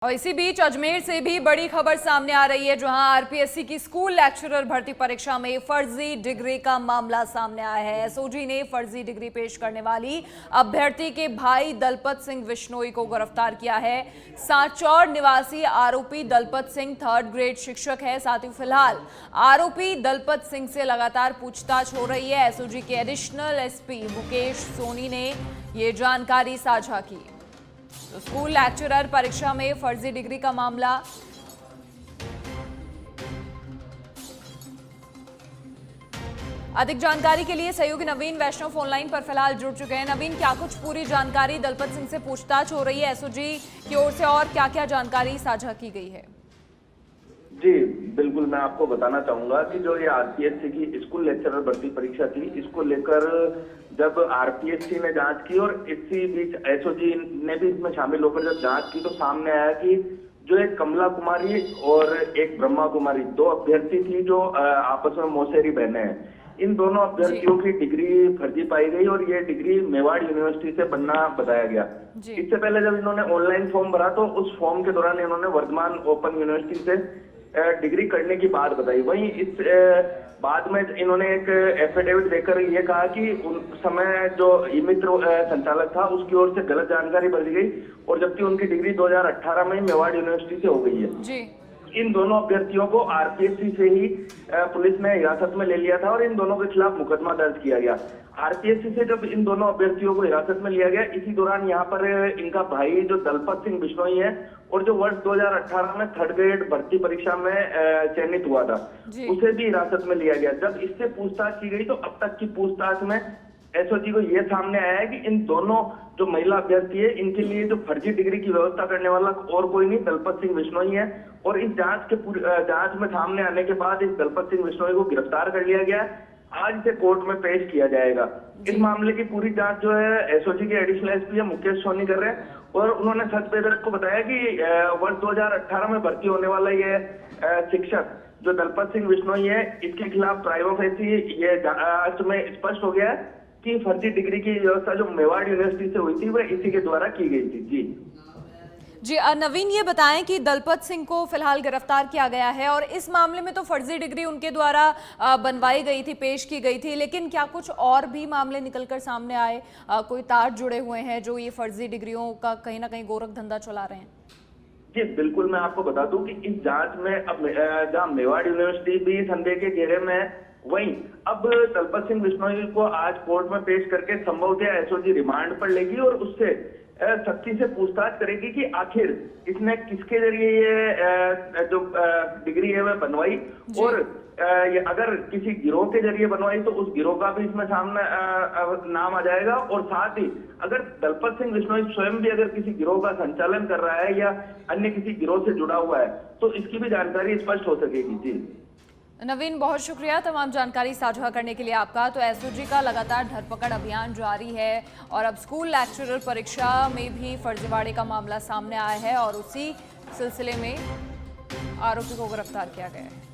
और इसी बीच अजमेर से भी बड़ी खबर सामने आ रही है, जहां आरपीएससी की स्कूल लेक्चरर भर्ती परीक्षा में फर्जी डिग्री का मामला सामने आया है। एसओजी ने फर्जी डिग्री पेश करने वाली अभ्यर्थी के भाई दलपत सिंह बिश्नोई को गिरफ्तार किया है। सांचौर निवासी आरोपी दलपत सिंह 3rd ग्रेड शिक्षक है। साथ ही फिलहाल आरोपी दलपत सिंह से लगातार पूछताछ हो रही है। एसओजी के एडिशनल एसपी मुकेश सोनी ने ये जानकारी साझा की। तो स्कूल लेक्चरर परीक्षा में फर्जी डिग्री का मामला। अधिक जानकारी के लिए सहयोगी नवीन वैष्णव फोनलाइन पर फिलहाल जुड़ चुके हैं। नवीन, क्या कुछ पूरी जानकारी, दलपत सिंह से पूछताछ हो रही है एसओजी की ओर से, और क्या क्या जानकारी साझा की गई है? जी बिल्कुल, मैं आपको बताना चाहूंगा कि जो ये आरपीएससी की स्कूल लेक्चरर भर्ती परीक्षा थी, इसको लेकर जब आरपीएससी ने जांच की और इसी बीच एसओजी ने भी इसमें शामिल होकर जब जांच की, तो सामने आया कि जो एक कमला कुमारी और एक ब्रह्मा कुमारी, 2 अभ्यर्थी थी जो आपस में मौसेरी बहनें हैं। इन दोनों अभ्यर्थियों की डिग्री फर्जी पाई गई और ये डिग्री मेवाड़ यूनिवर्सिटी से बनना बताया गया। इससे पहले जब इन्होंने ऑनलाइन फॉर्म भरा तो उस फॉर्म के दौरान इन्होंने वर्धमान ओपन यूनिवर्सिटी से डिग्री करने की बात बताई। वहीं इस बाद में इन्होंने एक एफिडेविट देकर ये कहा कि उन समय जो ई-मित्र संचालक था उसकी ओर से गलत जानकारी भरी गई, और जबकि उनकी डिग्री 2018 में मेवाड़ यूनिवर्सिटी से हो गई है। जी। इन दोनों अभ्यर्थियों को आरपीएससी से ही पुलिस ने हिरासत में ले लिया था और इन दोनों के खिलाफ मुकदमा दर्ज किया गया। आरपीएससी से जब इन दोनों अभ्यर्थियों को हिरासत में लिया गया, इसी दौरान यहाँ पर इनका भाई जो दलपत सिंह बिश्नोई है और जो वर्ष 2018 में 3rd ग्रेड भर्ती परीक्षा में चयनित हुआ था, उसे भी हिरासत में लिया गया। जब इससे पूछताछ की गई तो अब तक की पूछताछ में एसओजी को यह सामने आया है कि इन दोनों जो महिला अभ्यर्थी है, इनके लिए जो फर्जी डिग्री की व्यवस्था करने वाला और कोई नहीं, दलपत सिंह बिश्नोई है। और इस जांच में सामने आने के बाद इस दलपत सिंह बिश्नोई को गिरफ्तार कर लिया गया। आज इसे कोर्ट में पेश किया जाएगा। इस मामले की पूरी जांच जो है एसओजी के एडिशनल एसपी मुकेश सोनी कर रहे हैं, और उन्होंने सच बेदर्द को बताया कि वर्ष 2018 में भर्ती होने वाला ये शिक्षक जो दलपत सिंह बिश्नोई है, इसके खिलाफ प्राइमा फेसी ये जांच में स्पष्ट हो गया है कि फर्जी डिग्री की व्यवस्था जो मेवाड़ यूनिवर्सिटी से हुई थी वह इसी के द्वारा की गई थी। जी नवीन, ये बताएं कि दलपत सिंह को फिलहाल गिरफ्तार किया गया है और इस मामले में तो फर्जी डिग्री उनके द्वारा बनवाई गई थी, पेश की गई थी, लेकिन क्या कुछ और भी मामले निकलकर सामने आए? कोई तार जुड़े हुए हैं जो ये फर्जी डिग्रियों का कहीं ना कहीं गोरख धंधा चला रहे हैं? जी बिल्कुल, मैं आपको बता दूं कि इस जांच में अब जहाँ मेवाड़ यूनिवर्सिटी भी संदेह के घेरे में है, वहीं अब दलपत सिंह बिश्नोई को आज कोर्ट में पेश करके संभवतः एसओजी रिमांड पर लेगी और उससे सख्ती से पूछताछ करेगी कि आखिर इसने किसके जरिए ये जो डिग्री है वह बनवाई, और ये अगर किसी गिरोह के जरिए बनवाई तो उस गिरोह का भी इसमें सामने नाम आ जाएगा। और साथ ही अगर दलपत सिंह बिश्नोई स्वयं भी अगर किसी गिरोह का संचालन कर रहा है या अन्य किसी गिरोह से जुड़ा हुआ है तो इसकी भी जानकारी स्पष्ट हो सकेगी। जी नवीन, बहुत शुक्रिया तमाम जानकारी साझा करने के लिए आपका। तो एसओजी का लगातार धरपकड़ अभियान जारी है और अब स्कूल लेक्चरर परीक्षा में भी फर्जीवाड़े का मामला सामने आया है और उसी सिलसिले में आरोपी को गिरफ्तार किया गया है।